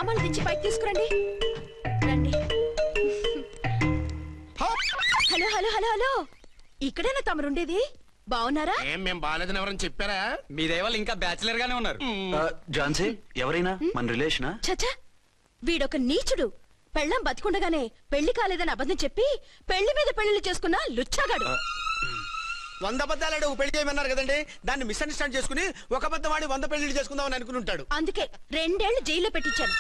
సామాన్లు దించి పైకి తీసుకురండి. రండి. హలో హలో హలో హలో, ఇక్కడేనా తమరుండేది? బాగున్నారా? ఏం మేము బాగాలేదని ఎవరని చెప్పారా? మీ దయవల్ల ఇంకా బ్యాచిలర్ గానే ఉన్నారు. ఝాన్సీ ఎవరైనా మన రిలేషనా? చచ్చా, వీడొక నీచుడు. పెళ్ళాం బతికుండగానే పెళ్లి కాలేదని అబద్ధం చెప్పి పెళ్లి మీద పెళ్లిళ్ళు చేసుకున్న లుచ్చాగాడు. 100 అబద్ధాలు పెళ్లి చేయమన్నారు కదండి, దాన్ని మిస్అండర్స్టాండ్ చేసుకుని ఒక అబద్ధం ఆడి 100 పెళ్లిళ్ళు చేసుకుందామని అనుకుంటాడు. అందుకే 2 ఏళ్లు జైల్లో పెట్టించాను.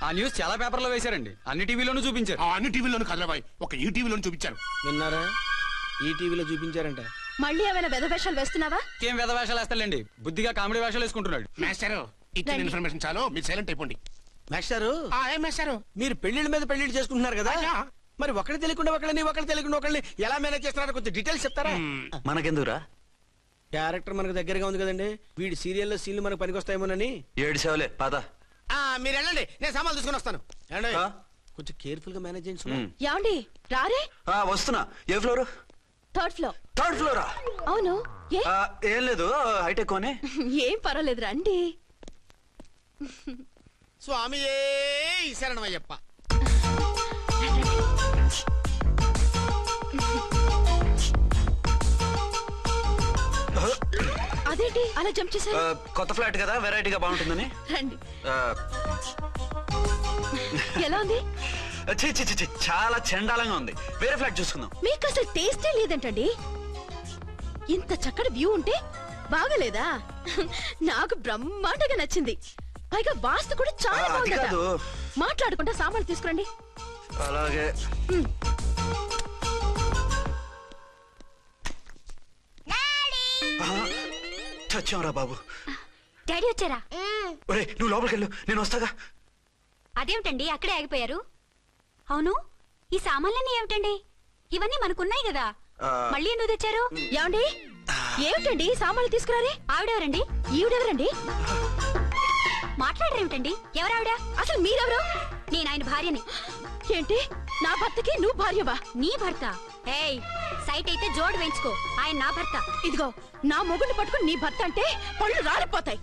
ఆ న్యూస్ చాలా పేపర్లో వేశారండి, అన్ని టీవీలోనూ చూపించారు. అన్ని టీవీలోను కదలబాయ్, ఒక ఈ టీవీలోను చూపించారు. విన్నారా? ఈ టీవీలో చూపించారంట. మళ్ళీ ఏమైనా వెధవేషాలు వేస్తున్నావా? ఏం వెధ వేషాలు వేస్తాడండి, బుద్ధిగా కామెడీ వేషాలు వేసుకుంటున్నాడు. మాస్టారు ఇచ్చిన ఇన్ఫర్మేషన్ చాలు, మీరు సైలెంట్ అయిపోండి. మాస్టారు మీరు పెళ్లిళ్ళ మీద పెళ్లిళ్ళు చేసుకుంటున్నారు కదా, మరి ఒకటి తెలియకుండా ఒకళ్ళని ఎలా మేనేజ్ చేస్తున్నారో కొంచెం డీటెయిల్స్ చెప్తారా? మనకెందుకురా? క్యారెక్టర్ మనకు దగ్గరగా ఉంది కదండి, వీడి సీరియల్లో సీన్లు మనకు పనికొస్తాయేమోనని. 7 సేవలే పద. మీరు వెళ్ళండి, నేను సామాన్లు తీసుకుని వస్తాను. కొంచెం కేర్ఫుల్ గా మేనేజ్ చేయండి. ఏమండి రారే? వస్తున్నా. ఏ ఫ్లోర్? 3rd floor. 3rd ఫ్లోరా? అవును. ఏం లేదు, హైటెక్ కోనే. ఏం పర్వాలేదు, రండి. స్వామి శరణమయ్యప్ప. అదేంటి అలా జంప్ చేశారు? కొత్త ఫ్లాట్ కదా, వెరైటీగా బాగుంటుందని. రండి. ఎలా ఉంది? చాలా చండాలంగా ఉంది, వేరే ఫ్లాట్ చూసుకుందాం. మీకు అసలు టేస్టే లేదంటండి. ఇంత చక్కటి వ్యూ ఉంటే బాగలేదా? నాకు బ్రహ్మాండంగా నచ్చింది. పైగా వాస్తు కూడా చాలా బాగుంది. మాట్లాడుకుంటా సామాన్లు తీసుకురండి. అలాగే. చచ్చాంరా బాబు. డాడీ వచ్చారా? ఒరే నువ్వు లోపలికి వెళ్ళు, నేను వస్తాగా. అదేమిటండి అక్కడే ఆగిపోయారు? అవును, ఈ సామాన్లన్నీ ఏమిటండి? ఇవన్నీ మనకున్నాయి కదా, మళ్ళీ ఎందుకు తెచ్చారు? ఏమండి ఏమిటండి సామాన్లు తీసుకురారే? ఆవిడెవరండి? ఈవిడెవరండి? మాట్లాడరేమిటండి? ఎవరావిడ? అసలు మీరెవరు? నేను ఆయన భార్యని. ఏంటి, నా భర్తకి నువ్వు భార్యవా? నీ భర్త? ఏయ్, సైట్ అయితే జోడు వేయించుకో, ఆయన నా భర్త. ఇదిగో, నా మొగుడిని పట్టుకుని నీ భర్త అంటే పళ్ళు రాలిపోతాయి.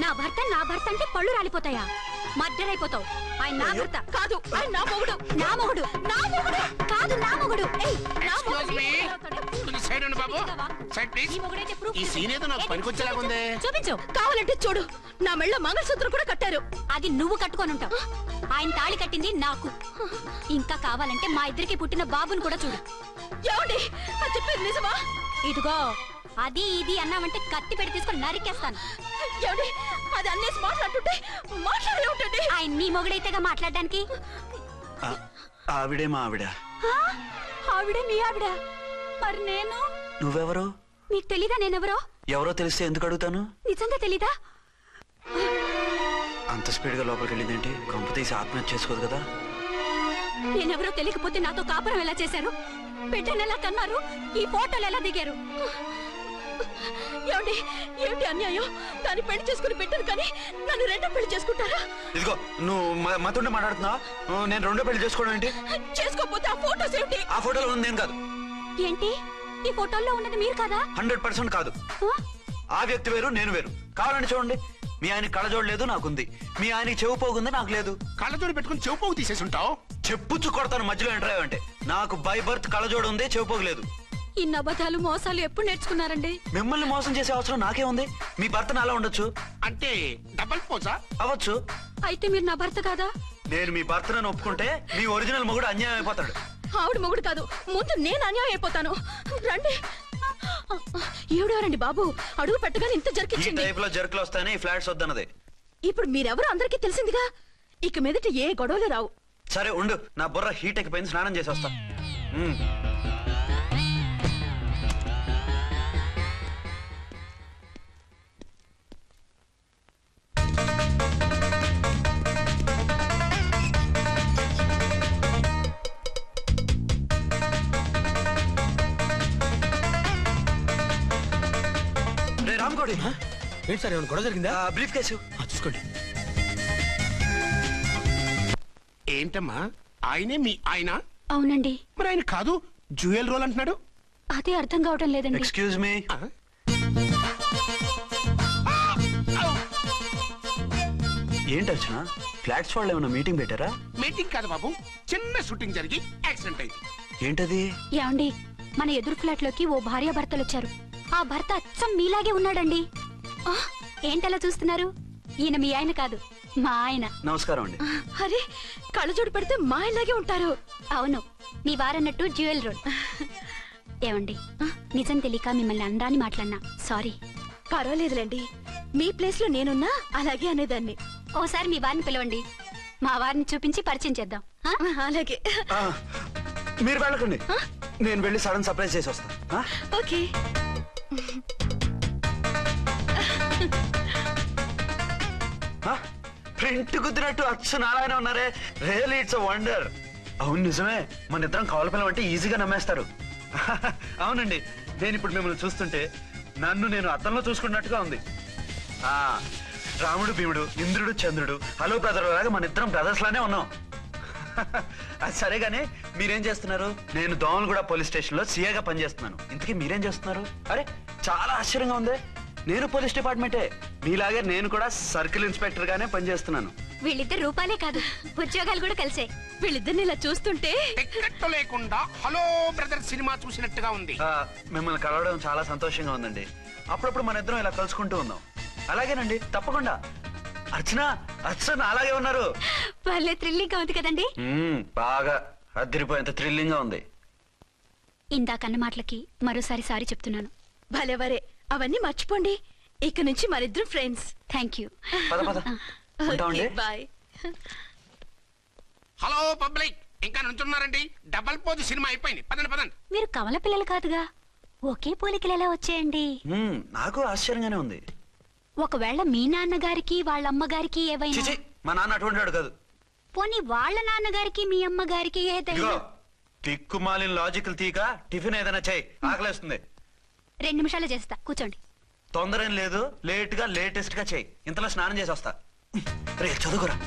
నా భర్త అంటే పళ్ళు రాలిపోతాయా? మర్డర్ అయిపోతావు. ఆయన నా భర్త కాదు, ఆయన నా మొగుడు. నా మొగుడు? నా మొగుడు కాదు, నా మొగుడు. చూపించు. కావాలంటే చూడు, నా మెళ్ళ మంగళసూత్రం కూడా కట్టారు. అది నువ్వు కట్టుకొని ఉంటావు, ఆయన తాళి కట్టింది నాకు. ఇంకా కావాలంటే మా ఇద్దరికి పుట్టిన బాబుని కూడా చూడు. ఏమండి చెప్పేది నిజమా? ఇదిగో, అది ఇది అన్నావంటే కత్తి పెట్టి తీసుకొని నరికేస్తాను. ఏమండి అది అన్నేసి మాట్లాడుతుంటే మాట్లాడే ఉంటుంది. ఆయన నీ మొగుడైతేగా మాట్లాడడానికి. ఆవిడే మా ఆవిడ. ఆవిడే మీ ఆవిడ? మరి నేను? నువ్వెవరో మీకు తెలీదా నేనెవరో? ఎవరో తెలిస్తే ఎందుకు అడుగుతాను? నిజంగా తెలీదా? అంత స్పీడ్ గా లోపలికి వెళ్ళిందేంటి? కొంప తీసి ఆత్మహత్య చేసుకోదు కదా? నేనెవరో తెలియకపోతే నాతో కాపురం ఎలా చేశారు? బిడ్డను ఎలా కన్నారు? ఈ ఫోటోలు ఎలా దిగారు? ఏమండి ఏమిటి అన్యాయం? దాన్ని పెళ్లి చేసుకుని బిడ్డను కానీ నన్ను రెండో పెళ్లి చేసుకుంటారా? ఇదిగో నువ్వు మాతో మాట్లాడుతున్నా, నేను రెండో పెళ్లి చేసుకోవడం ఏంటి? చేసుకోకపోతే ఆ ఫోటోస్ ఏమిటి? ఆ ఫోటోలో ఉంది నేను కాదు. ఏంటి, ఈ ఫోటోల్లో ఉన్నది మీరు కాదా? 100% కాదు. ఆ వ్యక్తి వేరు, నేను వేరు. కావాలని చూడండి, మీ ఆయన కళ్ళజోడు లేదు, నాకుంది. మీ ఆయనకి చెవు పోగుంది, నాకు లేదు. కళ్ళజోడు పెట్టుకుని చెవు పోగు తీసేసి ఉంటావు. చెప్పుచ్చు కొడతాను మధ్యలో ఎంటర్ అంటే. నాకు బై బర్త్ కళ్ళజోడు ఉంది, చెవు పోగు లేదు. ఇన్ని అబద్ధాలు మోసాలు ఎప్పుడు నేర్చుకున్నారండి? మిమ్మల్ని మోసం చేసే అవసరం నాకే ఉంది. మీ భర్త నాలా ఉండొచ్చు. అంటే డబల్ పోజా? అవ్వచ్చు. అయితే మీరు నా భర్త కాదా? నేను మీ భర్తను ఒప్పుకుంటే మీ ఒరిజినల్ మొగుడు అన్యాయం అయిపోతాడు. ఆవిడ మొగుడు కాదు, ముందు నేను అన్యాయం అయిపోతాను. రండి. ఈవిడెవరండి బాబు? అడుగు పెట్టగానే ఇంత జరికించింది. ఈ టైప్ లో జర్కులు వస్తాయని ఈ ఫ్లాట్స్ వద్దన్నది. ఇప్పుడు మీరెవరో అందరికీ తెలిసిందిగా, ఇక మీదట ఏ గొడవలు రావు. సరే ఉండు, నా బుర్ర హీట్ ఎక్కిపోయింది, స్నానం చేసి వస్తా. రామ్కోడి ఏంటి సార్, ఏమైనా గొడవ జరిగిందా? బ్రీఫ్ కేసు చూసుకోండి. ఏంటమ్మా, ఆయనే మీ ఆయన? అవునండి. మరి ఆయన కాదు, జ్యువెల్ రోల్ అంటున్నాడు. అదే అర్థం కావటం లేదండి. Excuse me. ఏంటి అర్చన ఫ్లాట్స్ వాళ్ళు ఏమైనా మీటింగ్ పెట్టారా? మీటింగ్ కాదు బాబు, చిన్న షూటింగ్ జరిగి యాక్సిడెంట్ అయింది. ఏంటది? ఏమండి, మన ఎదురు ఫ్లాట్ లోకి ఓ భార్యాభర్తలు వచ్చారు. ఆ భర్త అచ్చం మీలాగే ఉన్నాడండి. ఆ, ఏంటలా చూస్తున్నారు? ఈయన మీ ఆయన కాదు, మా ఆయన. నమస్కారం అండి. అరే, కళ్ళజోడు పెడితే మా ఇలాగే ఉంటారు. అవును, మీ వారన్నట్టు జ్యువెల్ రోడ్. ఏమండి, నిజం తెలియక మిమ్మల్ని అందాన్ని మాట్లాడినా సారీ. పర్వాలేదులేండి, మీ ప్లేస్ లో నేనున్నా అలాగే అనేదాన్ని. ఓసారి మీ వారిని పిలవండి, మా వారిని చూపించి పరిచయం చేద్దాం. ఆ? అలాగే. ఆ, మీరు వెళ్ళకండి, నేను వెళ్ళి సడన్ సర్ప్రైజ్ చేసి వస్తాను. ఆ? ఓకే. ఆ? ప్రింట్ కుదిరినట్టు అచ్చు నారాయణ ఉన్నారే, రియల్లీ ఇట్స్ వండర్. అవును నిజమే, మన ఇద్దరం కవల పిల్లం అంటే ఈజీగా నమ్మేస్తారు. అవునండి, నేను ఇప్పుడు మిమ్మల్ని చూస్తుంటే నన్ను నేను అద్దంలో చూసుకున్నట్టుగా ఉంది. ఆ రాముడు భీముడు, ఇంద్రుడు చంద్రుడు, హలో బ్రదర్ లాగా మన ఇద్దరం బ్రదర్స్ లానే ఉన్నాం. అది సరే గానీ మీరేం చేస్తున్నారు? నేను దోమలగూడ పోలీస్ స్టేషన్ లో సీఏగా పనిచేస్తున్నాను. ఇంతకీ మీరేం చేస్తున్నారు? అరే చాలా ఆశ్చర్యంగా ఉంది, నేను పోలీస్ డిపార్ట్మెంటే, మీలాగే నేను కూడా సర్కిల్ ఇన్స్పెక్టర్ గానే పనిచేస్తున్నాను. వీళ్ళిద్దరు రూపాలే కాదు, ఉద్యోగాలు కూడా కలిసే. వీళ్ళిద్దరిని ఇలా చూస్తుంటే టికెట్ లేకుండా హలో బ్రదర్ సినిమా చూసినట్టుగా ఉంది. మిమ్మల్ని కలవడం చాలా సంతోషంగా ఉందండి. అప్పుడప్పుడు మన ఇద్దరం ఇలా కలుసుకుంటూ ఉందాం. అలాగేనండి, తప్పకుండా. అర్చన, అర్చన అలాగే ఉన్నారు. వాళ్ళే థ్రిల్లింగ్ గా ఉంది కదండి. బాగా అదిరిపోయేంత థ్రిల్లింగ్ గా ఉంది. ఇందాకన్న మాటలకి మరోసారి సారీ చెప్తున్నాను. భలేవరే, అవన్నీ మర్చిపోండి. ఇక నుంచి మరిద్దరం ఫ్రెండ్స్. Thank you. పద పద ఉంటామండి. బాయ్. హలో పబ్లిక్, ఇంకా నుంచున్నారండి? డబల్ పోజ్ సినిమా అయిపోయింది, పదండి పదండి. మీరు కమల పిల్లలు కాదుగా, ఒకే పోలికలు ఎలా వచ్చేయండి? నాకు ఆశ్చర్యంగానే ఉంది. ఒకవేళ మీ నాన్నగారికి వాళ్ళ అమ్మగారికి ఏవైనా, చిచి, మా నాన్న అటువంటి వాడు కాదు. పోనీ వాళ్ళ నాన్నగారికి మీ అమ్మగారికి ఏదైనా. ఇదిగో తిక్కుమాలిన లాజికల్ తీక టిఫిన్ ఏదైనా చేయి, ఆకలేస్తుంది. 2 నిమిషాలు చేస్తా, కూర్చోండి. తొందర ఏం లేదు, లేట్ గా లేటెస్ట్ గా చేయి. ఇంతలో స్నానం చేసి వస్తా. రే చదువుకురా.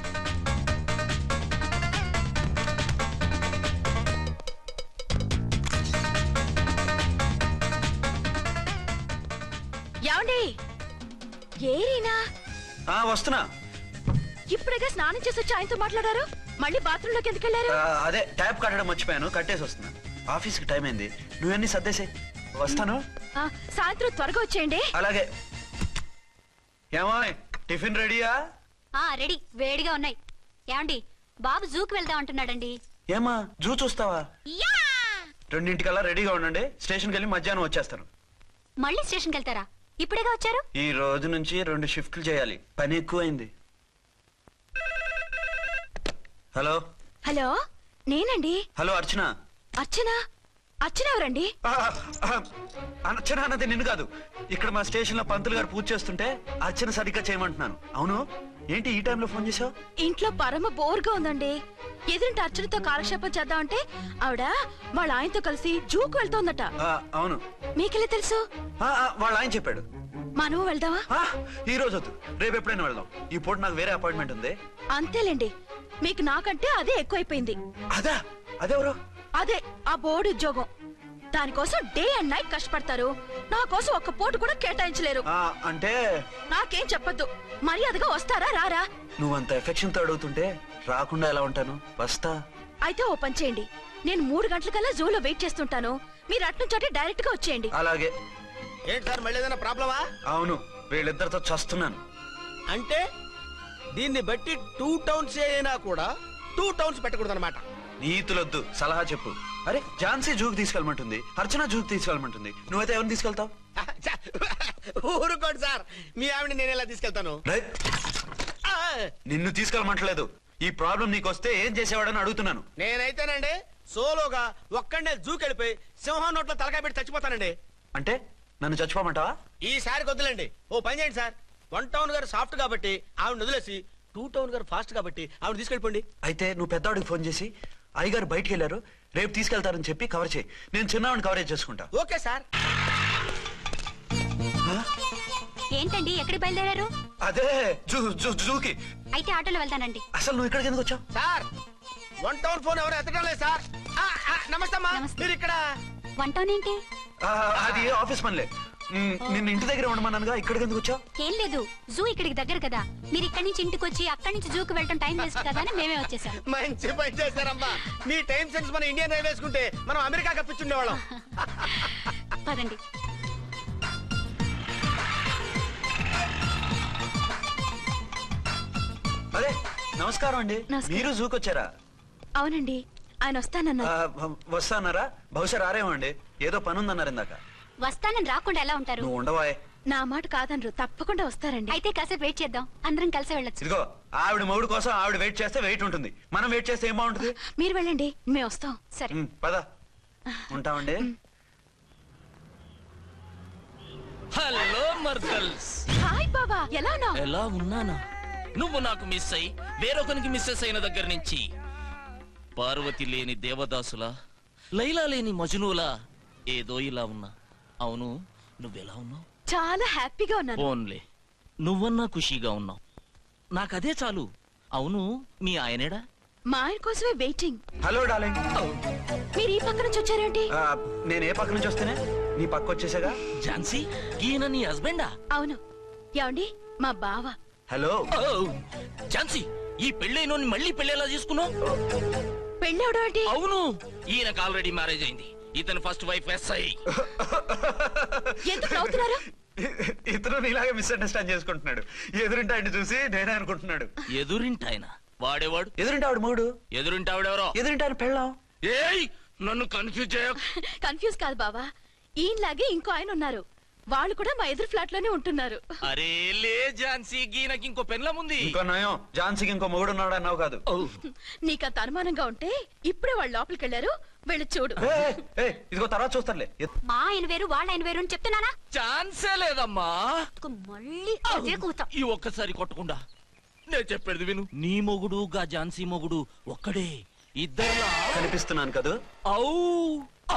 ఏమండి, ఏరీనా? వస్తున్నా. ఇప్పుడేగా స్నానం చేసి వచ్చి ఆయనతో మాట్లాడారు, మళ్ళీ బాత్రూమ్ లోకి ఎందుకు వెళ్ళారు? అదే ట్యాప్ కట్టడం మర్చిపోయాను, కట్టేసి వస్తున్నా. ఆఫీస్ కి టైం అయింది, నువ్వన్నీ సర్దేసే. వస్తాను. సాయంత్రం త్వరగా వచ్చేయండి. అలాగే. ఏమో టిఫిన్ రెడీయా? రెడీ, వేడిగా ఉన్నాయి. ఏమండి, బాబు జూకి వెళ్దాం అంటున్నాడండి. ఏమా జూ చూస్తావా? యా! 2:00కల్లా రెడీగా ఉండండి, స్టేషన్కి వెళ్ళి మధ్యాహ్నం వచ్చేస్తాను. మళ్ళీ స్టేషన్కి వెళ్తారా? ఇప్పుడేగా వచ్చారు. ఈ రోజు నుంచి 2 షిఫ్ట్లు చేయాలి, పని ఎక్కువైంది. హలో. హలో, నేనండి. హలో అర్చన. అర్చన? అర్చన ఎవరండి? అర్చన అన్నది నిన్ను కాదు. ఇక్కడ మా స్టేషన్ లో పంతులు గారు పూజ చేస్తుంటే అర్చన సరిగ్గా చేయమంటున్నాను. అవును, ఏంటి ఈ టైంలో ఫోన్ చేసావు? ఇంట్లో పరమ బోర్గా ఉందండి. ఎదురింటి అర్చనతో కాలక్షేపం చేద్దామంటే ఆవిడ వాళ్ళ ఆయనతో కలిసి జూకు వెళ్తోందట. అవును. మీకెళ్ళి తెలుసు? వాళ్ళ ఆయన చెప్పాడు. మనం వెళ్దామా? ఈ రోజు వద్దు, రేపు ఎప్పుడైనా వెళ్దాం. ఈ పూట నాకు వేరే అపాయింట్మెంట్ ఉంది. అంతేలేండి, మీకు నాకంటే అదే ఎక్కువైపోయింది. అదా? అదెవరు? అదే ఆ బోర్డు ఉద్యోగం. దానికోసం డే అండ్ నైట్ కష్టపడతారు, నా కోసం ఒక్క పోటు కూడా కేటాయించలేరు. అంటే నాకేం చెప్పొద్దు, మర్యాదగా వస్తారా రారా? నువ్వంత ఎఫెక్షన్ తో అడుగుతుంటే రాకుండా ఎలా ఉంటాను? వస్తా. అయితే ఓ పని చేయండి, నేను 3 గంటలకల్లా జూలో వెయిట్ చేస్తుంటాను, మీరు అట్నుంచి డైరెక్ట్ గా వచ్చేయండి. అలాగే. ఏంటి సార్, మళ్ళీ ఏదైనా ప్రాబ్లమా? అవును, వీళ్ళిద్దరితో చస్తున్నాను. అంటే దీన్ని బట్టి 2 టౌన్స్ అయినా కూడా 2 టౌన్స్ పెట్టకూడదు అనమాట. నీతులొద్దు, సలహా చెప్పు. అరే ఝాన్సీ జూకి తీసుకెళ్ళమంటుంది, అర్చన జూకి తీసుకెళ్ళమంటుంది, నువ్వైతే ఎవరిని తీసుకెళ్తావు? ఊరుకోండి సార్, మీ ఆవిడ నేను ఎలా తీసుకెళ్తాను? నిన్ను తీసుకెళ్ళమంటలేదు. ఈ ప్రాబ్లం నీకు వస్తే ఏం చేసేవాడని అడుగుతున్నాను. నేనైతేనండి సోలోగా ఒక్కడే జూకెళ్ళిపోయి సింహం నోట్లో తలకాయ పెట్టి చచ్చిపోతానండి. అంటే నన్ను చచ్చిపోమంటావా? ఈసారి వద్దులండి, ఓ పని చేయండి సార్. 1 టౌన్ గారు సాఫ్ట్ కాబట్టి ఆవిడ వదిలేసి 2 టౌన్ గారు ఫాస్ట్ కాబట్టి ఆవిడ తీసుకెళ్ళిపోండి. అయితే నువ్వు పెద్దవాడికి ఫోన్ చేసి అయ్యగారు బయటికి వెళ్ళారు, రేపు తీసుకెళ్తారని చెప్పి కవర్ చేయి. నేను చిన్నవాడిని కవరేజ్ చేసుకుంటా. Okay sir. ఏంటండి, ఎక్కడికి బయలుదేరారు? అదే జూకి. అయితే ఆటోలో వెళ్తానండి. అసలు నువ్వు ఇక్కడికి ఎందుకు వచ్చావు? సార్ 1 టౌన్ ఫోన్ ఎవరు ఎత్తడం లేదు సార్. నమస్తే అమ్మా. నమస్తే. మీరు ఇక్కడ? 1 టౌన్ ఏంటి? అది ఆఫీస్ పనిలే. నిన్న ఇంటి దగ్గర ఉండమన్నానుగా, ఇక్కడికి ఎందుకు వచ్చావు? ఏం లేదు, జూ ఇక్కడికి దగ్గర కదా, మీరు ఇక్కడి నుంచి ఇంటికి వచ్చి అక్కడి నుంచి జూకి వెళ్ళడం టైం వేస్ట్ కదా అని మేమే వచ్చేసాం. మంచి పని చేశారమ్మా. మీ టైం సెన్స్ మన ఇండియన్ రైల్వేస్ కుంటే మనం అమెరికా కప్పించుండేవాళ్ళం. పదండి. అదే నమస్కారం అండి. నమస్కారం. మీరు జూకి వచ్చారా? అవునండి, ఆయన వస్తానన్నారు. వస్తానారా? బహుశా రారేమో అండి, ఏదో పని ఉందన్నారు ఇందాక. వస్తానని రాకుండా ఎలా ఉంటారు? నువ్వు ఉండవాయ్. నా మాట కాదనరు, తప్పకుండా వస్తారండి. అయితే కాసేపు వెయిట్ చేద్దాం, అందరం కలిసి వెళ్ళొచ్చు. ఇదిగో ఆవిడ మొగుడు కోసం ఆవిడ వెయిట్ చేస్తే వెయిట్ ఉంటుంది, మనం వెయిట్ చేస్తే ఏం బాగుంటుంది? మీరు వెళ్ళండి, మేము వస్తాం. సరే. పద ఉంటామండి. హలో మర్దల్స్, హాయ్ బాబా, ఎలా ఉన్నావు? ఎలా ఉన్నానా? నువ్వు నాకు మిస్ అయి వేరొకరికి మిస్సెస్ అయిన దగ్గర నుంచి పార్వతి లేని దేవదాసులా, లైలా లేని మజునులా ఏదో ఇలా ఉన్నా. అవును, నువ్వెలా ఉన్నావు? చాలా హ్యాపీగా ఉన్నాను. ఓన్లే నువ్వన్నా ఖుషీగా ఉన్నావు, నాకదే చాలు. అవును, మీ ఆయనేడా? మా ఆయన కోసమే వెయిటింగ్. Hello darling. మీరు ఈ పక్క నుంచి వచ్చారేంటి? నేను ఏ పక్క నుంచి వస్తేనే నీ పక్క వచ్చేసాగా. ఝాన్సీ, ఈయన నీ హస్బెండా? అవును. ఏమండి, మా బావ. హలో. ఝాన్సీ, ఈ పెళ్ళైనోని మళ్ళీ పెళ్ళేలా చేసుకున్నావు? పెళ్ళవడం ఏంటి? అవును, ఈయనకు ఆల్రెడీ మ్యారేజ్ అయింది. ఇతను ఫస్ట్ వైఫ్ ఎస్ఐ. ఎందుకు నవ్వుతున్నారు? ఇతను నీలాగే మిస్అండర్స్టాండ్ చేసుకుంటున్నాడు. ఎదురింటి ఆయన చూసి నేనే అనుకుంటున్నాడు. ఎదురింటాయన వాడేవాడు? ఎదురింటి ఆవిడ మూడు. ఎదురింటి ఆవిడెవరో? ఎదురింటి ఆయన పెళ్ళాం. ఏయ్, నన్ను కన్ఫ్యూజ్ చేయ. కన్ఫ్యూజ్ కాదు బావా, ఈయనలాగే ఇంకో ఆయన ఉన్నారు, వాళ్ళు కూడా మా ఎదురు ఫ్లాట్ లోనే ఉంటున్నారు. అరే లే ఝాన్సీ, గీనకి ఇంకో పెన్లం ఉంది. ఇంకో నయం, ఝాన్సీకి ఇంకో మొగుడు ఉన్నాడు అన్నావు కాదు. నీకంత అనుమానంగా ఉంటే ఇప్పుడే వాళ్ళు లోపలికి వెళ్ళారు, వెళ్ళి చూడు. ఇదిగో తర్వాత చూస్తారులే. మా ఆయన వేరు, వాళ్ళ ఆయన వేరు అని చెప్తున్నానా? ఛాన్సే లేదమ్మా. మళ్ళీ అదే కూత. ఈ ఒక్కసారి కొట్టకుండా నేను చెప్పేది విను. నీ మొగుడు గా ఝాన్సీ మొగుడు ఒక్కడే, ఇద్దరులా కనిపిస్తున్నాను కదా. ఔ,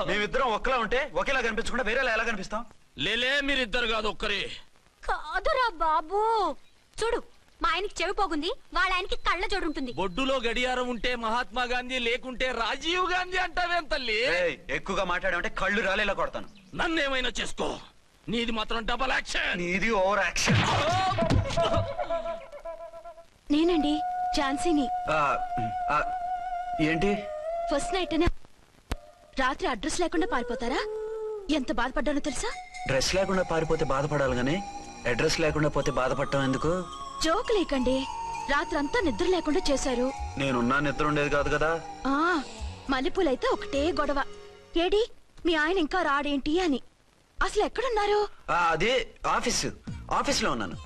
మేమిద్దరం ఒక్కలా ఉంటే ఒకేలా కనిపించకుండా వేరేలా ఎలా కనిపిస్తాం? లేలే, మీరిద్దరు కాదు ఒక్కరే. కాదురా బాబు, చూడు, మా ఆయనకి చెవి పోగుంది, వాళ్ళ ఆయనకి కళ్ళ జోడు ఉంటుంది. బొడ్డులో గడియారం ఉంటే మహాత్మా గాంధీ, లేకుంటే రాజీవ్ గాంధీ అంటావేం తల్లి? ఎక్కువగా మాట్లాడామంటే కళ్ళు రాలేలా కొడతాను. నన్నేమైనా చేసుకో, నీది మాత్రం డబల్ యాక్షన్. నీది ఓవర్ యాక్షన్. నేనండి ఝాన్సీని. ఏంటి? ఫస్ట్ నైట్ అనే రాత్రి అడ్రస్ లేకుండా పారిపోతారా? ఎంత బాధపడ్డానో తెలుసా? డ్రెస్ లేకుండా పారిపోతే బాధపడాలి గానీ అడ్రస్ లేకుండా పోతే బాధపడటం ఎందుకు? జోక్ లేకండి, రాత్రంతా నిద్ర లేకుండా చేశారు. నేనున్నా నిద్ర ఉండేది కాదు కదా. ఆ మల్లెపూలైతే ఒకటే గొడవ, ఏడి మీ ఆయన ఇంకా రాడేంటి అని. అసలు ఎక్కడున్నారు? అది ఆఫీస్ లో ఉన్నాను.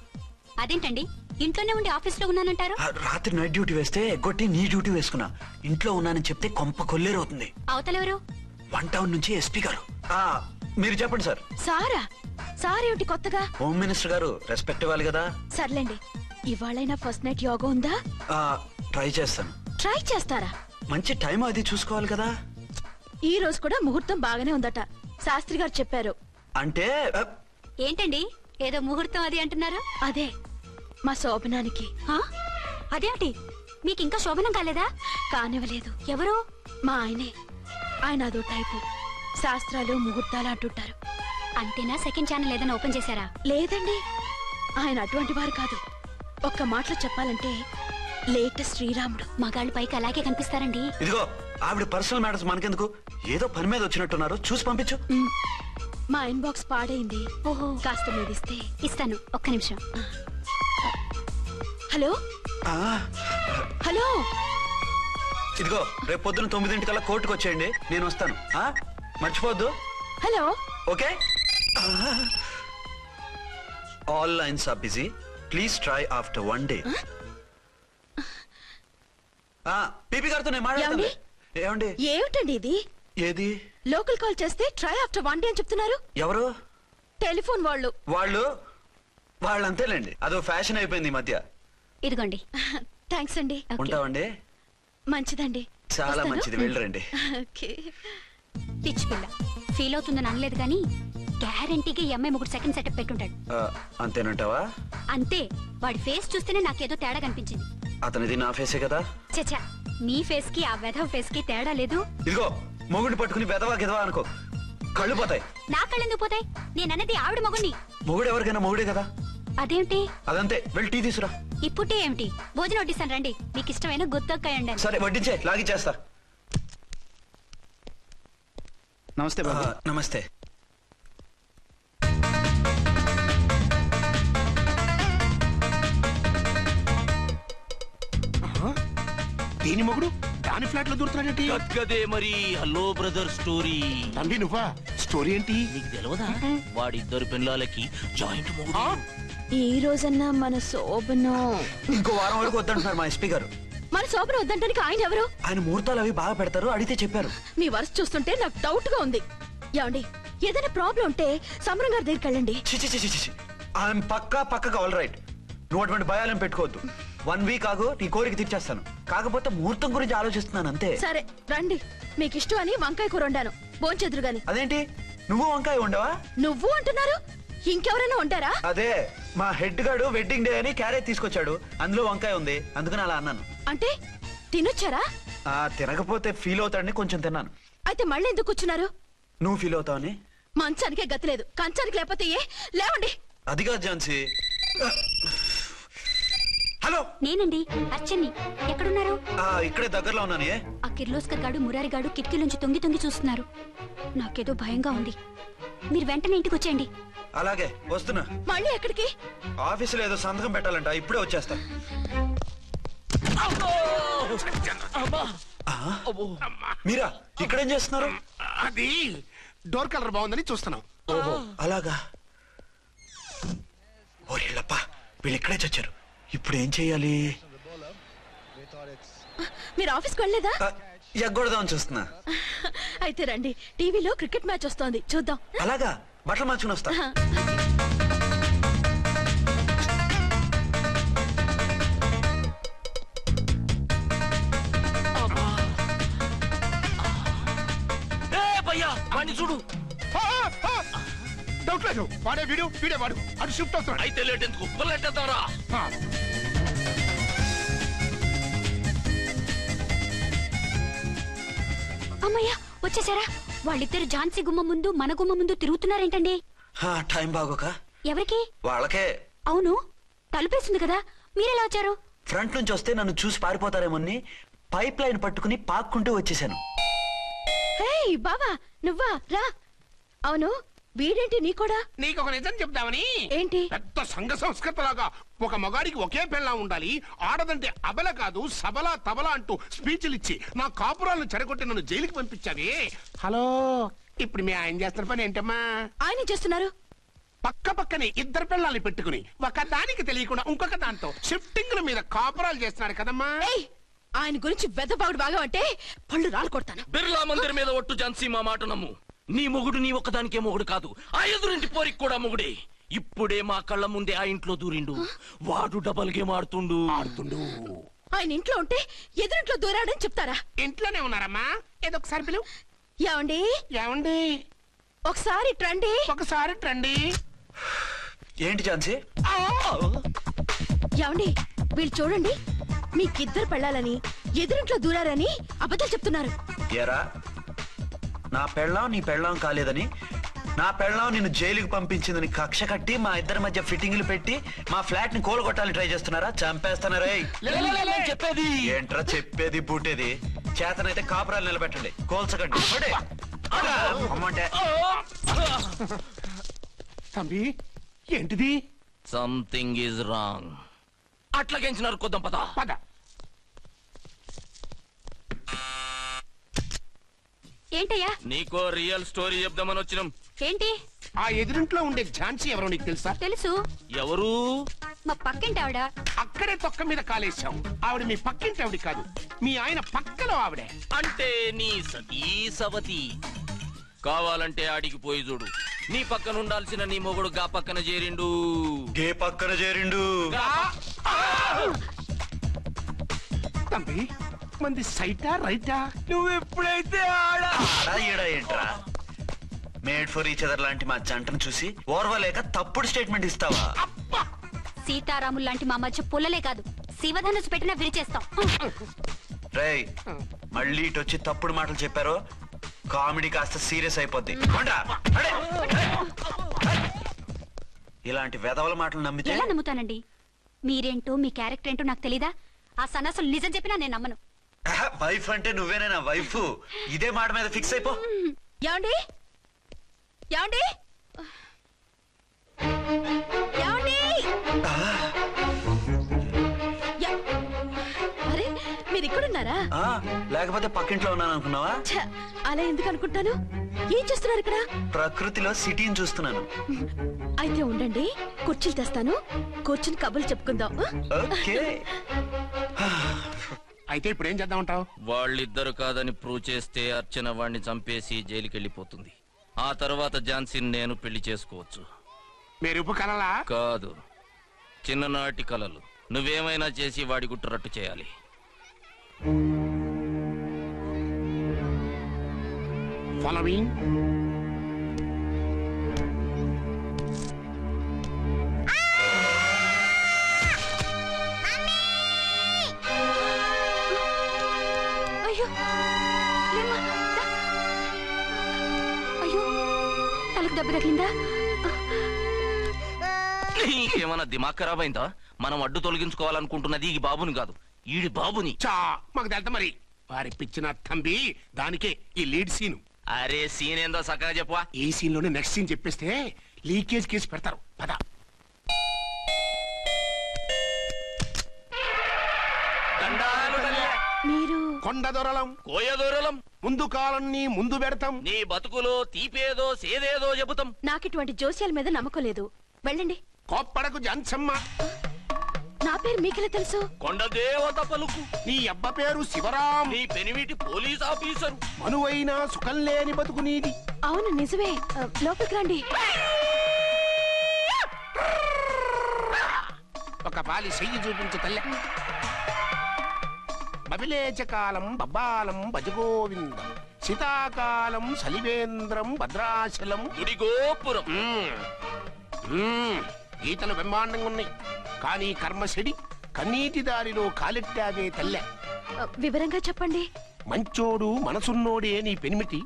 అదేంటండి, ఇంట్లోనే ఉండి ఆఫీస్ లో ఉన్నానంటారు? రాత్రి నైట్ డ్యూటీ వేస్తే ఎగ్గొట్టి నీ డ్యూటీ వేసుకున్నా. ఇంట్లో ఉన్నానని చెప్తే కొంప కొల్లేరవుతుంది. అవతలెవరు? 1 టౌన్ నుంచి ఎస్పీ గారు. మీరు చెప్పండి సార్. సార్ ఏమిటి కొత్తగా? హోమ్ మినిస్టర్ గారు, రెస్పెక్ట్ ఇవ్వాలి కదా. సర్లేండి, ఇవాళైనా ఫస్ట్ నైట్ యోగా ఉందా? ట్రై చేస్తాను. ట్రై చేస్తారా? మంచి టైం అది చూసుకోవాలి కదా. ఈ రోజు కూడా ముహూర్తం బాగానే ఉందట, శాస్త్రి గారు చెప్పారు. అంటే ఏంటండి ఏదో ముహూర్తం అది అంటున్నారు? అదే మా శోభనానికి. అదేంటి, మీకు ఇంకా శోభనం కాలేదా? కానివ్వలేదు. ఎవరు? మా ఆయనే. ఆయన అదో టైపు, శాస్త్రాలు ముహూర్తాలు అంటుంటారు. అంతేనా? సెకండ్ ఛానల్ ఏదైనా ఓపెన్ చేశారా? లేదండి, ఆయన అటువంటి వారు కాదు. ఒక్క మాటలో చెప్పాలంటే లేటెస్ట్ శ్రీరాముడు. మగాళ్ళు పైకి అలాగే కనిపిస్తారండి. ఇదిగో ఆవిడ పర్సనల్ మ్యాటర్స్ మనకెందుకు, ఏదో పని మీద వచ్చినట్టున్నారు, చూసి పంపించు. మా ఇన్బాక్స్ పాడైంది. ఓహో, కాస్త మీదిస్తే. ఇస్తాను, ఒక్క నిమిషం. హలో హలో, ఇదిగో రేపు పొద్దున 9 కోర్టుకు వచ్చేయండి, నేను వస్తాను. మర్చిపోద్దు. Hello. Okay. All lines are busy, please try after 1 day. PP గారితో నేను మాట్లాడతాను. ఏమండి? ఏమిటండి ఇది? ఏది? లోకల్ కాల్ చేస్తే ట్రై ఆఫ్టర్ 1 day అని చెప్తున్నారు. ఎవరు? టెలిఫోన్ వాళ్ళు. వాళ్ళు అంతేలేండి, అదో ఫ్యాషన్ అయిపోయింది ఈ మధ్య. ఇదిగోండి. థ్యాంక్స్ అండి. ఉంటామండి. మంచిదండి. చాలా మంచిది, వెళ్ళరండి. పిచ్చి పిల్ల ఫీల్ అవుతుందని అనలేదు కానీ గ్యారంటీగా ఈ అమ్మాయి ముగ్గురు సెకండ్ సెటప్ పెట్టుంటాడు. అంతేనంటావా? అంతే, వాడి ఫేస్ చూస్తేనే నాకేదో తేడా కనిపించింది. అతనిది నా ఫేసే కదా. చచ్చా, నీ ఫేస్ కి ఆ వెధవ ఫేస్ కి తేడా లేదు. ఇదిగో మొగుడిని పట్టుకుని వెధవా గెదవా అనుకో. కళ్ళు పోతాయి. నా కళ్ళెందుకు పోతాయి? నేనన్నది ఆవిడ మగుణ్ణి. మొగుడు ఎవరికైనా మొగుడే కదా. అదేంటి? అదంతే, వెళ్ళి టీ తీసురా. ఇప్పుడే ఏమిటి? భోజనం వడ్డిస్తాను రండి. మీకు ఇష్టమైన గుత్తొక్కాయ ఉండండి. సరే వడ్డించే, లాగిచ్చేస్తా. నమస్తే బాబు. నమస్తే. దేని మొగుడు దాని ఫ్లాట్ లో దూరుతున్నాడేంటి? గద్గదే మరి హలో బ్రదర్ స్టోరీ. తంబి నువ్వా? స్టోరీ ఏంటి? నీకు తెలియదా? వాడిద్దరు పిల్లలకి జాయింట్ మొగుడు. ఈ రోజన్నా మన శోభను ఇంకో వారం వరకు వద్దంటున్నారు మా ఎస్పీ గారు. మన శోభను వద్దంటానికి ఆయన ఎవరు? ఆయన ముహూర్తాలు అవి బాగా పెడతారు, అడిగితే చెప్పారు. మీ వరుస చూస్తుంటే నాకు డౌట్ గా ఉంది. ఏమండి, ఏదైనా ప్రాబ్లం ఉంటే సమరం గారి దగ్గరికి వెళ్ళండి. ఆయన పక్కగా ఆల్ రైట్. నువ్వు అటువంటి భయాలను పెట్టుకోవద్దు. 1 వీక్ ఆగు, నీ కోరిక తీర్చేస్తాను. కాకపోతే ముహూర్తం గురించి ఆలోచిస్తున్నాను అంతే. సరే రండి, మీకు ఇష్టం అని వంకాయ కూర వండాను, భోంచెదురు గాని. అదేంటి నువ్వు వంకాయ ఉండవా? నువ్వు అంటున్నారు, ఇంకెవరైనా ఉంటారా? అదే మా హెడ్ గాడు వెడ్డింగ్ డే అని క్యారేజ్ తీసుకొచ్చాడు, అందులో వంకాయ ఉంది, అందుకని అలా అన్నాను. అంటే తినొచ్చారా? తినకపోతే ఫీల్ అవుతాడని కొంచెం తిన్నాను. అయితే మళ్ళీ ఎందుకు కూర్చున్నారు? నువ్వు ఫీల్ అవుతావని. మంచానికే గతి లేదు, కంచానికి లేకపోతే ఏ? లేవండి. అది కాదు ఝాన్సీ. హలో, నేనండి అర్చన్ని. ఎక్కడున్నారు? ఇక్కడే దగ్గరలో ఉన్నాను. ఆ కిర్లోస్కర్ గాడు మురారి గాడు కిటికీలోంచి తొంగి తొంగి చూస్తున్నారు. నాకేదో భయంగా ఉంది. మీరు వెంటనే ఇంటికి వచ్చేయండి. అలాగే వస్తున్నా. మళ్ళీ ఎక్కడికి? ఆఫీసులో ఏదో సంతకం పెట్టాలంట, ఇప్పుడే వచ్చేస్తా. మీరా ఇక్కడేం చేస్తున్నారు? అది డోర్ కలర్ బాగుందని చూస్తున్నాం. ఓహో అలాగా. ఓరేళ్ళప్ప, వీళ్ళు ఇక్కడే చచ్చారు. ఇప్పుడు ఏం చెయ్యాలి? మీరు ఆఫీస్కి వెళ్ళలేదా? ఎగ్గొడదామని చూస్తున్నా. అయితే రండి, టీవీలో క్రికెట్ మ్యాచ్ వస్తోంది, చూద్దాం. అలాగా, బట్టలు మార్చుకుని వస్తా. వాడిని చూడు. డౌట్ లేదు, వాడే వీడే వాడు. అటు షిఫ్ట్ అవుతున్నాడు. అయితే లేట్ ఎందుకు, బుల్లెట్టేద్దాంరా. అమ్మయ్యా, వచ్చేసారా? వాళ్ళిద్దరు ఝాన్సీ గుమ్మ ముందు మన గుమ్మ ముందు తిరుగుతున్నారేంటండి? టైం బాగోక. ఎవరికి? వాళ్ళకే. అవును, తలుపేసింది కదా, మీరెలా వచ్చారు? ఫ్రంట్ నుంచి వస్తే నన్ను చూసి పారిపోతారేమోని పైప్ లైన్ పట్టుకుని పాక్కుంటూ వచ్చేసాను. హే బావా, నువ్వా? రా. అవును, వీడేంటి నీ కూడా? నీకు ఒక నిజం చెప్దామని. ఏంటి? పెద్ద సంఘ సంస్కృతలాగా ఒక మగాడికి ఒకే పెళ్ళం ఉండాలి, ఆడదంటే అబల కాదు సబల తబల అంటూ స్పీచ్లు ఇచ్చి నా కాపురాలను చెడగొట్టి నన్ను జైలుకి పంపించావి. హలో, ఇప్పుడు మీ ఆయన చేస్తున్న పని ఏంటమ్మా? ఆయన చేస్తున్నారు పక్క పక్కనే ఇద్దరు పిల్లల్ని పెట్టుకుని ఒక దానికి తెలియకుండా ఇంకొక దాంతో షిఫ్టింగ్ల మీద కాపురాలు చేస్తున్నాడు కదమ్మా. ఆయన గురించి వెదబాగుడు బాగా అంటే పళ్ళు రాలు కొడతాను. బిర్లా మందిర్ మీద ఒట్టు ఝాన్సీ, మా మాట నమ్ము. నీ మొగుడు నీ ఒక్కదానికే మొగుడు కాదు, ఆ ఎదురింటి పోరికి కూడా మొగుడే. ఇప్పుడే మా కళ్ళ ముందే ఆ ఇంట్లో దూరిండు. వాడు డబల్ గేమ్ ఆడుతుండు. ఆయన ఇంట్లో ఉంటే ఎదురింట్లో దూరాడని చెప్తారా? ఇంట్లోనే ఉన్నారమ్మా. ఏదో ఒకసారి పిలువు. ఏమండి ఏమండి, ఒకసారి ట్రండి. ఒకసారి ట్రండి. ఏంటి ఝాన్సీ? ఏమండి, వీళ్ళు చూడండి, మీకిద్దరు పెళ్ళాలని ఎదురింట్లో దూరారని అబద్ధాలు చెప్తున్నారు. ఏరా, నా పెళ్ళాం నీ పెళ్ళాం కాలేదని, నా పెళ్ళాం నిన్ను జైలుకి పంపించిందని కక్ష కట్టి మా ఇద్దరి మధ్య ఫిట్టింగ్లు పెట్టి మా ఫ్లాట్ ని కోలగొట్టాలని ట్రై చేస్తున్నారా? చంపేస్తున్నారా? చెప్పేది ఏంట్రా చెప్పేది బూటేది? చేతనైతే కాపురాలు నిలబెట్టండి, కోల్చకండి. అమ్మంటే తంబి, ఏంటిది? Something is wrong. అట్లాగెంచినారు కొద్దాం, పద పద. ఏంటయ్యా? నీకో రియల్ స్టోరీ చెప్దామని వచ్చినాం. ఏంటి? ఆ ఎదురింట్లో ఉండే ఝాన్సీ ఎవరో నీకు తెలుసా? తెలుసు, ఎవరు? మా పక్కింటి ఆవిడ. అక్కడే తొక్క మీద కాలేశావు. ఆవిడ మీ పక్కింటి ఆవిడ కాదు, మీ ఆయన పక్కలో ఆవిడే. అంటే నీ సతీ సవతి. కావాలంటే ఆడికి పోయి చూడు. నీ పక్కన ఉండాల్సిన నీ మొగుడు గా పక్కన చేరిండు. గే పక్కన చేరిండు. తంబి, మంది సైటా రైటా? నువ్వు ఎప్పుడైతే ఆడా ఏంట్రా, మేడ్ ఫర్ ఈచ్ అదర్ లాంటి మా జంటను చూసి ఓర్వలేక తప్పుడు స్టేట్మెంట్ ఇస్తావా? సీతారాములు లాంటి మా మధ్య పుల్లలే కాదు, శివధనుసు పెట్టినా విరిచేస్తాం. రేయ్, మళ్ళీ ఇటు వచ్చి తప్పుడు మాటలు చెప్పారో కామెడీ కాస్త సీరియస్ అయిపోద్ది కొండ్రా, అడే. ఇలాంటి వెధవల మాటలు నమ్మితే ఎలా నమ్ముతానండి? మీరేంటో మీ క్యారెక్టర్ ఏంటో నాకు తెలీదా? ఆ సన్నాసులు నిజం చెప్పినా నేను నమ్మను. వైఫ్ అంటే నువ్వేనా వైఫ్? ఇదే మాట మీద ఫిక్స్ అయిపో. ఏమండి ఏమండి ఏమండి యా- అరే మీరు ఇక్కడున్నారా? ఆ, లేకపోతే పక్కింట్లో ఉన్నాను అనుకున్నావా? ఛ, అలా ఎందుకు అనుకుంటాను? ఏం చేస్తున్నారు ఇక్కడ? ప్రకృతిలో సిటీని చూస్తున్నాను. అయితే ఉండండి, కుర్చీలు తెస్తాను, కూర్చుని కబుర్లు చెప్పుకుందాం. ఓకే. అయితే ఇప్పుడు ఏం చేద్దామంటావు? వాళ్ళిద్దరు కాదని ప్రూవ్ చేస్తే అర్చన వాణ్ణి చంపేసి జైలుకి వెళ్ళిపోతుంది. ఆ తర్వాత ఝాన్సీని నేను పెళ్లి చేసుకోవచ్చు. మీరు ఉప్పు కలలా? కాదు, చిన్ననాటి కలలు. నువ్వేమైనా చేసి వాడి గుట్టు రట్టు చేయాలి. ఫాలోయింగ్. అయ్యో లేమ్మా, దా. అయ్యో తలకు దెబ్బ తగిలిందా? నీకేమన్నా దిమాగ్ ఖరాబ్ అయిందా? మనం అడ్డు తొలగించుకోవాలనుకుంటున్నది ఈ బాబుని కాదు, ఈడి బాబుని. చా మాకు తెలుత మరి. వారి పిచ్చిన తంబి దానికే ఈ లీడ్ సీన్. అరే సీన్ ఏందో సక్కగా చెప్పవా. ఈ సీన్ లోనే నెక్స్ట్ సీన్ చెప్పేస్తే లీకేజ్ కేసు పెడతారు. పద. దండాలు తల్లే. మీరు కొండ దొరలం, కోయ దూరలం. ముందు కాలన్నీ ముందు పెడతాం. నీ బతుకులో తీపేదో సేదేదో చెబుతాం. నాకు ఇటువంటి జోస్యాల మీద నమ్మకం లేదు. వెళ్ళండి. కోప్పడకు జాన్సమ్మ. నా పేరు మీకెలా తెలుసు? కొండ దేవత పలుకు. నీ అబ్బ పేరు శివరాం. నీ పెనిమిటి పోలీస్ ఆఫీసరు. మనువైనా సుఖం లేని బతుకు నీది. అవును నిజమే. లోపలికి రండి. ఒక పాలి చెయ్యి చూపించు తల్లె. బబిలేచకాలం బబ్బాలం భజగోవిందం, శీతాకాలం సలివేంద్రం భద్రాచలం. గుడిగోపురం. గీతలు బ్రహ్మాండంగా ఉన్నాయి, కానీ కర్మశడి కన్నీటి దారిలో కాలెట్టావే తల్లె. వివరంగా చెప్పండి. మంచోడు మనసున్నోడే నీ పెనిమిటి,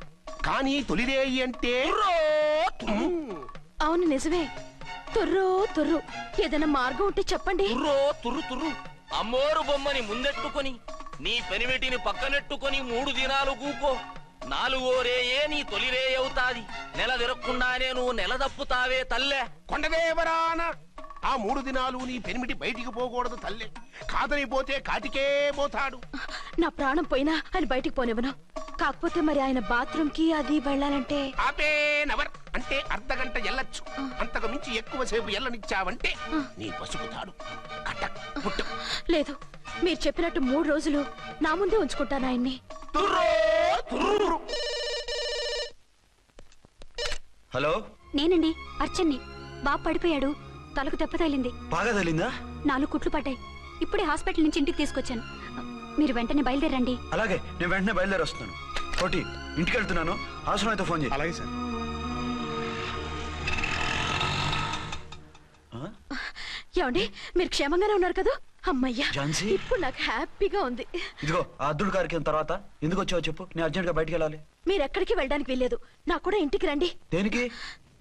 కానీ తొలిరేయి అంటే అవును నిజమే. తుర్రో తుర్రు. ఏదైనా మార్గం ఉంటే చెప్పండి. తుర్రో తుర్రు తుర్రు. అమ్మోరు బొమ్మని ముందెట్టుకొని నీ పెనిమిటిని పక్కనెట్టుకొని 3 దినాలు కూకో. 4వ రేయే నీ తొలి రే అవుతాది. నెల తిరగకుండానే నువ్వు నెల తప్పుతావే తల్లే. కొండదేవరాన ఆ 3 దినాలు నీ పెనిమిటి బయటికి పోకూడదు తల్లే. కాదని పోతే కాటికే పోతాడు. నా ప్రాణం పోయినా ఆయన బయటికి పోనివ్వను. కాకపోతే మరి ఆయన బాత్రూమ్ కి అది వెళ్ళాలంటే ఆపేనవర్ అంటే అర్ధగంట ఎల్లొచ్చు. అంతకు మించి ఎక్కువసేపు ఎల్లనిచ్చావంటే నీ పసుపుతాడు కట్టక్ పుట్టక్. లేదు, మీరు చెప్పినట్టు 3 రోజులు నా ముందే ఉంచుకుంటాను ఆయన్ని. హలో, నేనండి అర్చన్ని. బాబు పడిపోయాడు, తలకు దెబ్బ తగిలింది. బాగా తగిలిందా? 4 కుట్లు పడ్డాయి. ఇప్పుడే హాస్పిటల్ నుంచి ఇంటికి తీసుకొచ్చాను. మీరు వెంటనే బయలుదేరండి. అలాగే, నేను వెంటనే బయలుదేరి వస్తున్నాను. కోటి, ఇంటికి వెళ్తున్నాను. అవసరం అయితే ఫోన్ చేయి. అలాగే సార్. ఏమండి, మీరు క్షేమంగానే ఉన్నారు కదా? అమ్మయ్యా, ఝాన్సీ? ఇప్పుడు నాకు హ్యాపీగా ఉంది. ఇదిగో ఆ అద్దుడు కార్యక్రమం తర్వాత ఎందుకు వచ్చావో చెప్పు. నేను అర్జెంట్ గా బయటికి వెళ్ళాలి. మీరు ఎక్కడికి వెళ్ళడానికి వెళ్ళలేదు. నాకు కూడా ఇంటికి రండి. దేనికి?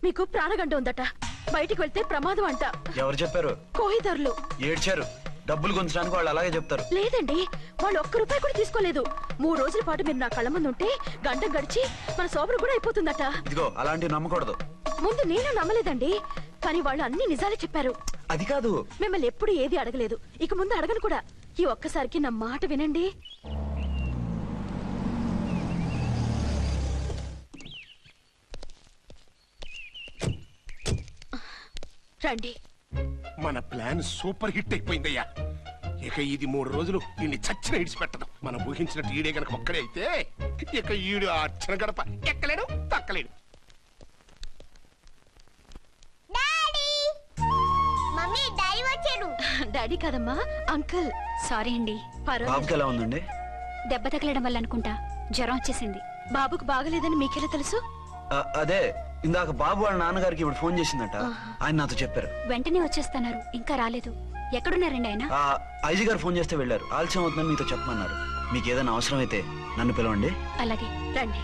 మీకు ప్రాణగంట ఉందట. బయటికి వెళ్తే ప్రమాదం అంట. ఎవరు చెప్పారు? కోహిదారులు ఏడ్చారు. డబ్బులు గుంచడానికి వాళ్ళు అలాగే చెప్తారు. లేదండి, వాళ్ళు ₹1 కూడా తీసుకోలేదు. 3 రోజుల పాటు మీరు నా కళ్ళ ముందు ఉంటే గంట గడిచి మన సోబరు కూడా అయిపోతుందట. ఇదిగో అలాంటివి నమ్మకూడదు. ముందు నేను నమ్మలేదండి, కానీ వాళ్ళు అన్ని నిజాలే చెప్పారు. అది కాదు, మిమ్మల్ని ఎప్పుడు ఏది అడగలేదు, ఇక ముందు అడగను కూడా. ఈ ఒక్కసారికి నా మాట వినండి. రండి. మన ప్లాన్ సూపర్ హిట్ అయిపోయిందయ్యా. ఇక ఇది 3 రోజులు ఈయన్ని చచ్చిన ఇడిచిపెట్టదు. మనం ఊహించినట్టు ఈడే గనక ఒక్కడే అయితే ఇక ఈడు ఆ అర్చన గడప ఎక్కలేడు, తక్కలేడు. డాడీ కాదమ్మా, అంకుల్. సారీ అండి. బాబుకి ఎలా ఉందండి? దెబ్బ తగలడం వల్ల అనుకుంటా జ్వరం వచ్చేసింది. బాబుకు బాగలేదని మీకెలా తెలుసు? అదే ఇందాక బాబు వాళ్ళ నాన్నగారికి ఇప్పుడు ఫోన్ చేసిందట. ఆయన నాతో చెప్పారు. వెంటనే వచ్చేస్తున్నారు, ఇంకా రాలేదు. ఎక్కడున్నారండి ఆయన? ఐజీ గారు ఫోన్ చేస్తే వెళ్ళారు. ఆలస్యం అవుతుందని మీతో చెప్పమన్నారు. మీకు ఏదైనా అవసరం అయితే నన్ను పిలవండి. అలాగే రండి.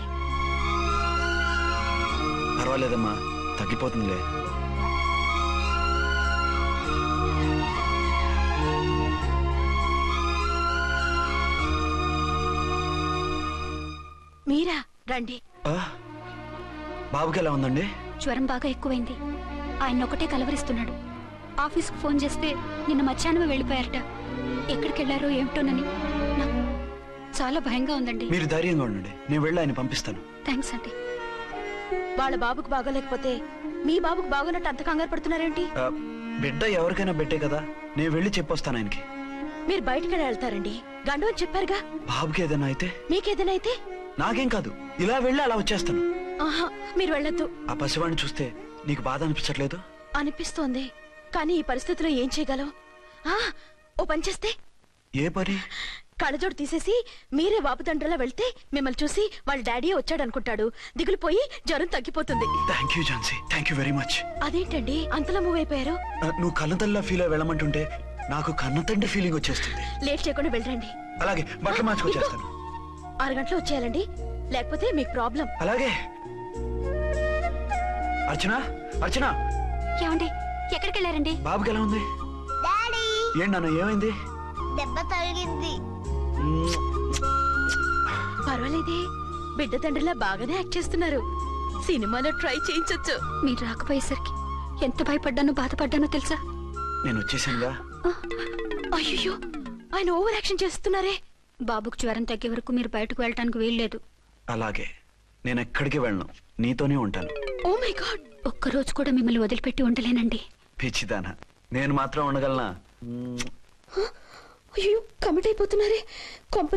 పర్వాలేదమ్మా, తగ్గిపోతుందిలే. మీరా రండి. ఆ, బాబుకి ఎలా ఉందండి? జ్వరం బాగా ఎక్కువైంది. ఆయన ఒకటే కలవరిస్తున్నాడు. ఆఫీస్కి ఫోన్ చేస్తే నిన్న మధ్యాహ్నమే వెళ్ళిపోయారట. ఎక్కడికి వెళ్ళారో ఏమిటోనని నాకు చాలా భయంగా ఉందండి. మీరు ధైర్యంగా ఉండండి, నేను వెళ్ళి ఆయన పంపిస్తాను. థ్యాంక్స్ అండి. వాళ్ళ బాబుకు బాగోలేకపోతే మీ బాబుకు బాగోనట్టు అంత కంగారు పడుతున్నారేంటి? ఆ, బిడ్డ ఎవరికైనా బిడ్డే కదా, నేను వెళ్ళి చెప్పొస్తాను ఆయనకి. మీరు బయటకు వెళ్తారండి, గండు అని చెప్పారుగా. బాబుకి ఏదైనా అయితే? మీకేదైనా అయితే? నాకేం కాదు, ఇలా వెళ్ళి అలా వచ్చేస్తాను. ఆహా, మీరు వెళ్ళొద్దు. ఆ పసివాడిని చూస్తే నీకు బాధ అనిపించట్లేదు? అనిపిస్తోంది, కానీ ఈ పరిస్థితిలో ఏం చేయగలం? ఆ, ఓ పని చేస్తే? ఏ పని? కళ్ళజోడు తీసేసి మీరే వాపుతండ్రలా వెళ్తే మిమ్మల్ని చూసి వాళ్ళ డాడీ వచ్చాడు అనుకుంటాడు. దిగులు పోయి జ్వరం తగ్గిపోతుంది. Thank you Jhansi, thank you very much. అదేంటండి అంతలా మూవ్ అయిపోయారు? నువ్వు కన్నతల్లిలా ఫీల్ అయి వెళ్ళమంటుంటే నాకు కన్నతండ్రి ఫీలింగ్ వచ్చేస్తుంది. లేట్ చేయకుండా వెళ్ళండి. అలాగే, బట్టలు మార్చుకొచ్చేస్తాను. 6 గంటలు వచ్చేయాలండి, లేకపోతే మీకు ప్రాబ్లం. అలాగే. అర్చన, అర్చన, ఏమండి ఎక్కడికి వెళ్ళారండి? బాబుకి ఎలా ఉంది? డాడీ ఏంటి నాన్న, ఏమైంది? దెబ్బ తగిలింది. పర్వాలేదే, బిడ్డ తండ్రిలా బాగానే యాక్ట్ చేస్తున్నారు. సినిమాలో ట్రై చేయించొచ్చు. మీరు రాకపోయేసరికి ఎంత భయపడ్డానో బాధపడ్డానో తెలుసా? నేను వచ్చేసానుగా. అయ్యో, ఆయన ఓవర్ యాక్షన్ చేస్తున్నారే. బాబుకు జ్వరం తగ్గే వరకు మీరు బయటకు వెళ్ళటానికి వీల్లేదు. అలాగే, నేను ఎక్కడికి వెళ్ళను, నీతోనే ఉంటాను. ఓ మై గాడ్, ఒక్కరోజు కూడా మిమ్మల్ని వదిలిపెట్టి ఉండలేనండి. పిచ్చిదానా, నేను మాత్రం ఉండగలనా? అయ్యో కమిట్ అయిపోతున్నారే. కొంప